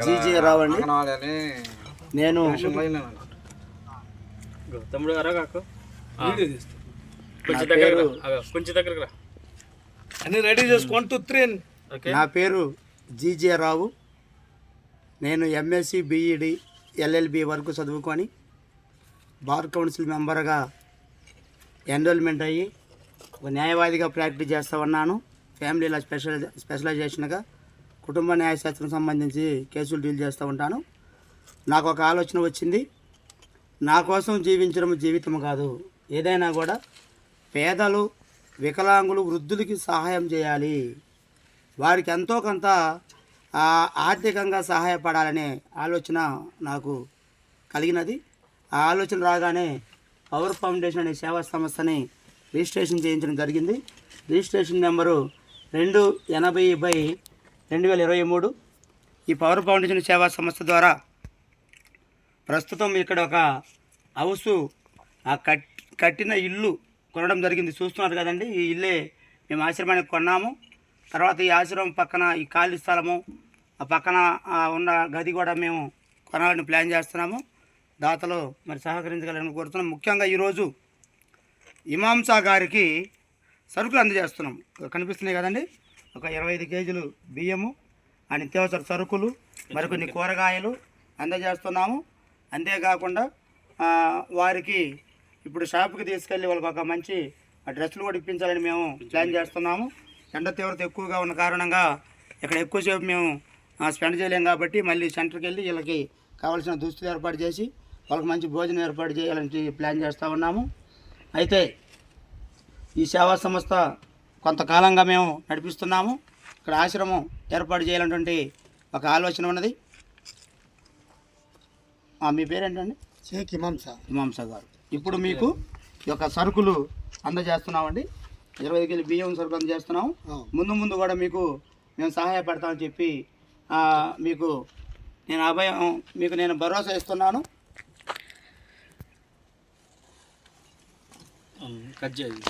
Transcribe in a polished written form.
GJ రావు అండి. నేను తమ్ముడు కొంచెం దగ్గర అన్ని రెడీ చేసుకో 1 2 3. నా పేరు జీజే రావు. నేను ఎంఎస్సి బిఈడి ఎల్ఎల్బి వరకు చదువుకొని బార్ కౌన్సిల్ మెంబర్గా ఎన్రోల్మెంట్ అయ్యి ఒక న్యాయవాదిగా ప్రాక్టీస్ చేస్తూ ఉన్నాను. ఫ్యామిలీలో స్పెషలైజేషన్గా కుటుంబ న్యాయశాస్త్రం సంబంధించి కేసులు డీల్ చేస్తూ ఉంటాను. నాకు ఒక ఆలోచన వచ్చింది. నా కోసం జీవించడం జీవితం కాదు, ఏదైనా కూడా పేదలు, వికలాంగులు, వృద్ధులకి సహాయం చేయాలి, వారికి ఎంతో కొంత ఆర్థికంగా సహాయపడాలనే ఆలోచన నాకు కలిగినది. ఆ ఆలోచన రాగానే పవర్ ఫౌండేషన్ అనే సేవా సంస్థని రిజిస్ట్రేషన్ చేయించడం జరిగింది. Registration number 280/2023. ఈ పవర్ ఫౌండేషన్ సేవా సంస్థ ద్వారా ప్రస్తుతం ఇక్కడ ఒక హౌసు కట్టిన ఇల్లు కొనడం జరిగింది. చూస్తున్నారు కదండి, ఈ ఇల్లే మేము ఆశ్రమానికి కొన్నాము. తర్వాత ఈ ఆశ్రమం పక్కన ఈ ఖాళీ స్థలము, ఆ పక్కన ఉన్న గది కూడా మేము కొనాలని ప్లాన్ చేస్తున్నాము. దాతలు మరి సహకరించగలని కోరుతున్నాం. ముఖ్యంగా ఈరోజు ఇమాంసా గారికి సరుకులు అందజేస్తున్నాం. కనిపిస్తున్నాయి కదండి, ఒక 25 కేజీలు బియ్యము, ఆ నిత్యావసర సరుకులు, మరికొన్ని కూరగాయలు అందజేస్తున్నాము. అంతేకాకుండా వారికి ఇప్పుడు షాప్కి తీసుకెళ్ళి వాళ్ళకి ఒక మంచి డ్రెస్సులు కూడా ఇప్పించాలని మేము ప్లాన్ చేస్తున్నాము. ఎండ తీవ్రత ఎక్కువగా ఉన్న కారణంగా ఇక్కడ ఎక్కువసేపు మేము స్పెండ్ చేయలేం కాబట్టి మళ్ళీ సెంటర్కి వెళ్ళి వీళ్ళకి కావాల్సిన దుస్తులు ఏర్పాటు చేసి వాళ్ళకి మంచి భోజనం ఏర్పాటు చేయాలని ప్లాన్ చేస్తూ ఉన్నాము. అయితే ఈ సేవా సంస్థ కొంతకాలంగా మేము నడిపిస్తున్నాము. ఇక్కడ ఆశ్రమం ఏర్పాటు చేయాలన్నటువంటి ఒక ఆలోచన ఉన్నది. మీ పేరేంటండి? షేక్ ఇమాంసా గారు. ఇప్పుడు మీకు ఈ యొక్క సరుకులు అందజేస్తున్నామండి. 25 కేజీలు బియ్యం సరుకులు అందజేస్తున్నాము. ముందు కూడా మీకు మేము సహాయపడతామని చెప్పి మీకు నేను భరోసా ఇస్తున్నాను. కట్ చేయండి.